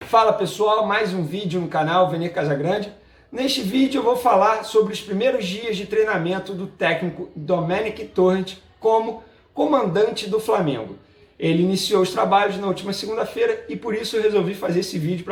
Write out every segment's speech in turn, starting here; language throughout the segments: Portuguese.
Fala pessoal, mais um vídeo no canal Vene Casagrande. Neste vídeo eu vou falar sobre os primeiros dias de treinamento do técnico Domenech Torrent como comandante do Flamengo. Ele iniciou os trabalhos na última segunda-feira e por isso eu resolvi fazer esse vídeo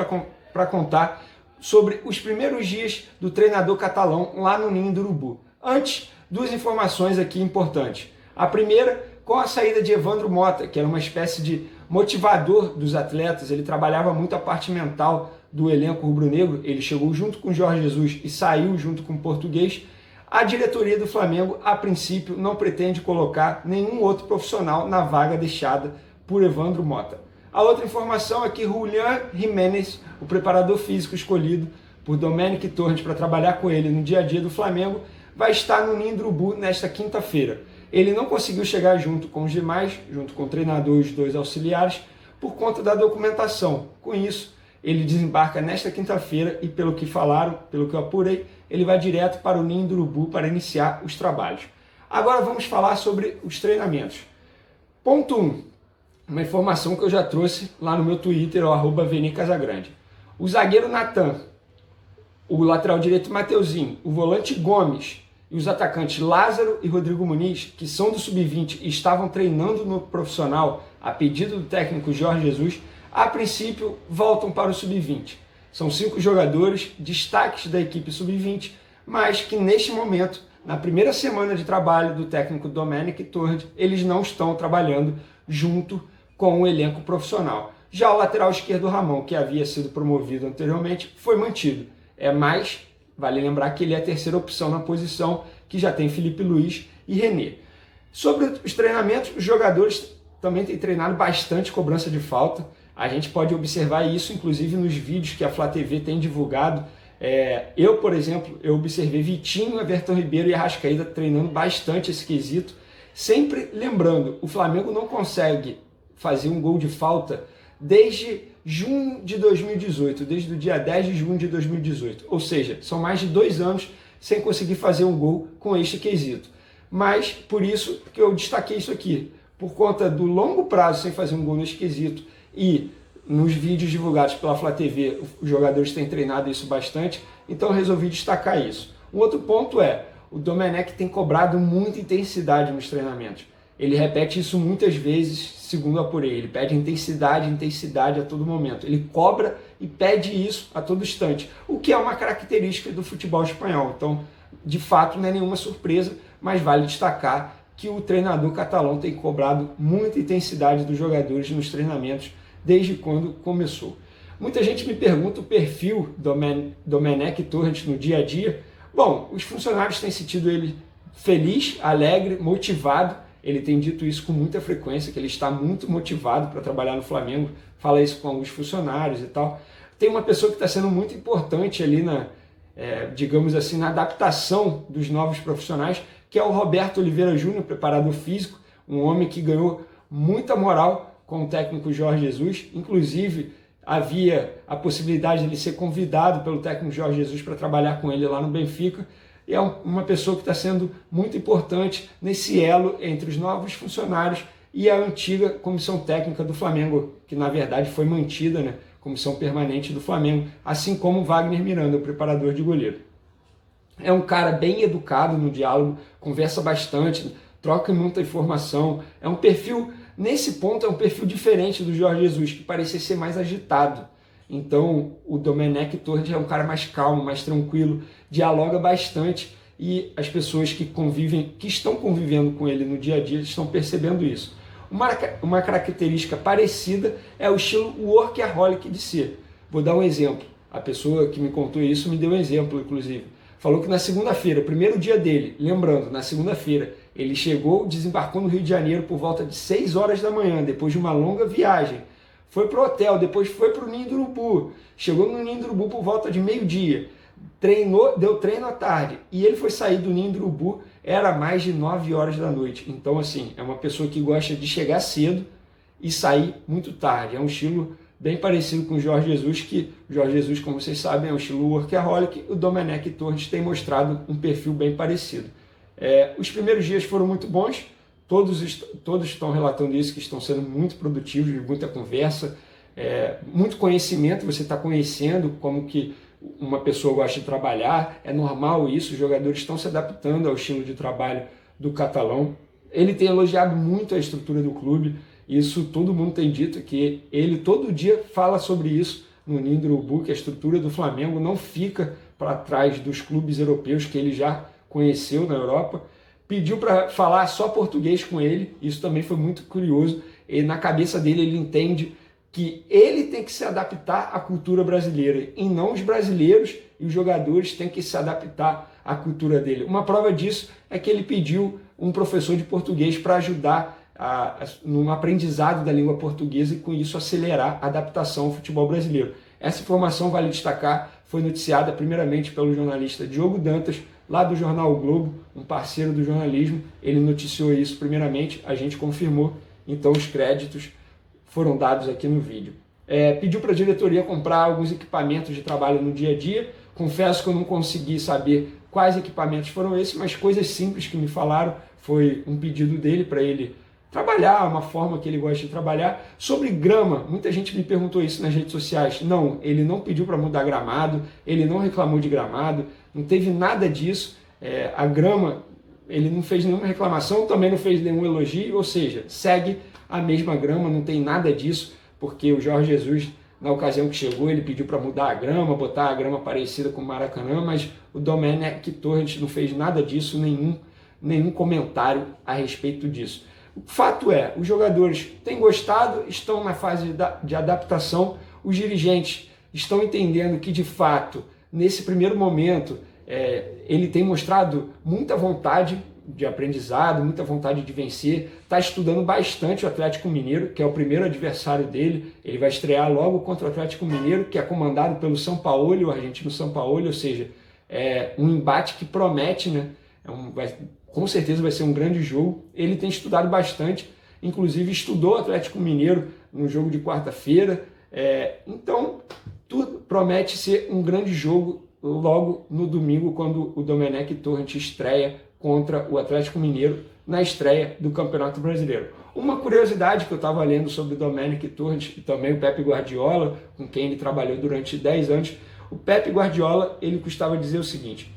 para contar sobre os primeiros dias do treinador catalão lá no Ninho do Urubu. Antes, duas informações aqui importantes. A primeira, com a saída de Evandro Mota, que era uma espécie de motivador dos atletas, ele trabalhava muito a parte mental do elenco rubro-negro, ele chegou junto com o Jorge Jesus e saiu junto com o português. A diretoria do Flamengo, a princípio, não pretende colocar nenhum outro profissional na vaga deixada por Evandro Mota. A outra informação é que Julián Jiménez, o preparador físico escolhido por Domenech Torrent para trabalhar com ele no dia a dia do Flamengo, vai estar no Ninho do Urubu nesta quinta-feira. Ele não conseguiu chegar junto com os demais, junto com o treinador e os dois auxiliares, por conta da documentação. Com isso, ele desembarca nesta quinta-feira e, pelo que falaram, pelo que eu apurei, ele vai direto para o Ninho do Urubu para iniciar os trabalhos. Agora vamos falar sobre os treinamentos. Ponto 1. Uma informação que eu já trouxe lá no meu Twitter, o @VeneCasagrande. O zagueiro Natan, o lateral direito Mateuzinho, o volante Gomes e os atacantes Lázaro e Rodrigo Muniz, que são do Sub-20 e estavam treinando no profissional a pedido do técnico Jorge Jesus, a princípio voltam para o Sub-20. São 5 jogadores, destaques da equipe Sub-20, mas que neste momento, na primeira semana de trabalho do técnico Domenech Torrent, eles não estão trabalhando junto com o elenco profissional. Já o lateral esquerdo Ramon, que havia sido promovido anteriormente, foi mantido. Mas vale lembrar que ele é a terceira opção na posição, que já tem Felipe Luiz e René. Sobre os treinamentos, os jogadores também têm treinado bastante cobrança de falta. A gente pode observar isso, inclusive, nos vídeos que a Flá TV tem divulgado. Eu, por exemplo, eu observei Vitinho, Everton Ribeiro e Arrascaeta treinando bastante esse quesito. Sempre lembrando, o Flamengo não consegue fazer um gol de falta desde junho de 2018, desde o dia 10 de junho de 2018. Ou seja, são mais de 2 anos sem conseguir fazer um gol com este quesito. Mas, por isso que eu destaquei isso aqui, por conta do longo prazo sem fazer um gol nesse quesito e nos vídeos divulgados pela Flá TV, os jogadores têm treinado isso bastante, então eu resolvi destacar isso. Um outro ponto é, o Domenech tem cobrado muita intensidade nos treinamentos. Ele repete isso muitas vezes, segundo eu apurei. Ele pede intensidade a todo momento. Ele cobra e pede isso a todo instante, o que é uma característica do futebol espanhol. Então, de fato, não é nenhuma surpresa, mas vale destacar que o treinador catalão tem cobrado muita intensidade dos jogadores nos treinamentos desde quando começou. Muita gente me pergunta o perfil do Domenech Torrent no dia a dia. Bom, os funcionários têm sentido ele feliz, alegre, motivado. Ele tem dito isso com muita frequência, que ele está muito motivado para trabalhar no Flamengo, fala isso com alguns funcionários e tal. Tem uma pessoa que está sendo muito importante ali digamos assim, na adaptação dos novos profissionais, que é o Roberto Oliveira Júnior, preparador físico, um homem que ganhou muita moral com o técnico Jorge Jesus, inclusive havia a possibilidade de ele ser convidado pelo técnico Jorge Jesus para trabalhar com ele lá no Benfica. E é uma pessoa que está sendo muito importante nesse elo entre os novos funcionários e a antiga comissão técnica do Flamengo, que na verdade foi mantida, né? Comissão permanente do Flamengo, assim como o Wagner Miranda, o preparador de goleiro. É um cara bem educado no diálogo, conversa bastante, troca muita informação. É um perfil, nesse ponto, é um perfil diferente do Jorge Jesus, que parecia ser mais agitado. Então, o Domenech Torrent é um cara mais calmo, mais tranquilo, dialoga bastante e as pessoas que estão convivendo com ele no dia a dia estão percebendo isso. Uma característica parecida é o estilo workaholic de ser. Vou dar um exemplo. A pessoa que me contou isso me deu um exemplo, inclusive. Falou que na segunda-feira, primeiro dia dele, lembrando, na segunda-feira, ele desembarcou no Rio de Janeiro por volta de 6 horas da manhã, depois de uma longa viagem. Foi pro hotel, depois foi pro Ninho do Urubu. Chegou no Ninho do Urubu por volta de meio-dia. Deu treino à tarde. E ele foi sair do Ninho do Urubu, era mais de 9 horas da noite. Então, assim, é uma pessoa que gosta de chegar cedo e sair muito tarde. É um estilo bem parecido com o Jorge Jesus, que o Jorge Jesus, como vocês sabem, é um estilo workaholic. O Domenech Torrent tem mostrado um perfil bem parecido. Os primeiros dias foram muito bons. Todos estão relatando isso, que estão sendo muito produtivos, muita conversa, muito conhecimento, você está conhecendo como que uma pessoa gosta de trabalhar, é normal isso, os jogadores estão se adaptando ao estilo de trabalho do catalão. Ele tem elogiado muito a estrutura do clube, isso todo mundo tem dito, que ele todo dia fala sobre isso no Ninho do Urubu, que a estrutura do Flamengo não fica para trás dos clubes europeus que ele já conheceu na Europa. Pediu para falar só português com ele, isso também foi muito curioso, e na cabeça dele ele entende que ele tem que se adaptar à cultura brasileira, e não os brasileiros e os jogadores têm que se adaptar à cultura dele. Uma prova disso é que ele pediu um professor de português para ajudar no aprendizado da língua portuguesa e com isso acelerar a adaptação ao futebol brasileiro. Essa informação, vale destacar, foi noticiada primeiramente pelo jornalista Diogo Dantas, lá do jornal o Globo, um parceiro do jornalismo. Ele noticiou isso primeiramente, a gente confirmou, então os créditos foram dados aqui no vídeo. Pediu para a diretoria comprar alguns equipamentos de trabalho no dia a dia. Confesso que eu não consegui saber quais equipamentos foram esses, mas coisas simples que me falaram. Foi um pedido dele para ele trabalhar, uma forma que ele gosta de trabalhar. Sobre grama, muita gente me perguntou isso nas redes sociais. Não, ele não pediu para mudar gramado, ele não reclamou de gramado, não teve nada disso. A grama, ele não fez nenhuma reclamação, também não fez nenhum elogio, ou seja, segue a mesma grama, não tem nada disso, porque o Jorge Jesus, na ocasião que chegou, ele pediu para mudar a grama, botar a grama parecida com o Maracanã, mas o Domenech Torrent não fez nada disso, nenhum comentário a respeito disso. O fato é, os jogadores têm gostado, estão na fase de adaptação, os dirigentes estão entendendo que, de fato, nesse primeiro momento, ele tem mostrado muita vontade de aprendizado, muita vontade de vencer, está estudando bastante o Atlético Mineiro, que é o primeiro adversário dele. Ele vai estrear logo contra o Atlético Mineiro, que é comandado pelo Sampaoli, o argentino Sampaoli, ou seja, um embate que promete, né? Com certeza vai ser um grande jogo. Ele tem estudado bastante, inclusive estudou o Atlético Mineiro no jogo de quarta-feira, então tudo promete ser um grande jogo logo no domingo, quando o Domenech Torrent estreia contra o Atlético Mineiro na estreia do Campeonato Brasileiro. Uma curiosidade que eu estava lendo sobre o Domenech Torrent e também o Pep Guardiola, com quem ele trabalhou durante 10 anos, o Pep Guardiola, ele costuma dizer o seguinte,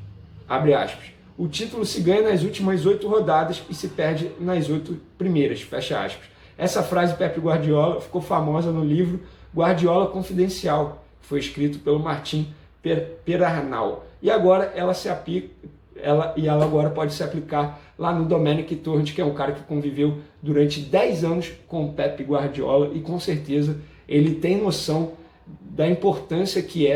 abre aspas, o título se ganha nas últimas 8 rodadas e se perde nas 8 primeiras, fecha aspas. Essa frase Pep Guardiola ficou famosa no livro Guardiola Confidencial, que foi escrito pelo Martin Perarnau. E agora ela agora pode se aplicar lá no Domenech Torrent, que é um cara que conviveu durante 10 anos com o Pep Guardiola e com certeza ele tem noção da importância que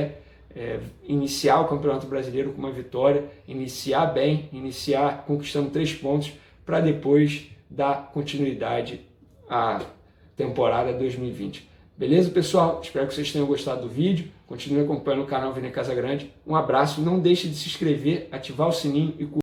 iniciar o Campeonato Brasileiro com uma vitória, iniciar bem, iniciar conquistando 3 pontos para depois dar continuidade à temporada 2020. Beleza, pessoal? Espero que vocês tenham gostado do vídeo. Continue acompanhando o canal Vene Casagrande. Um abraço, não deixe de se inscrever, ativar o sininho e curtir.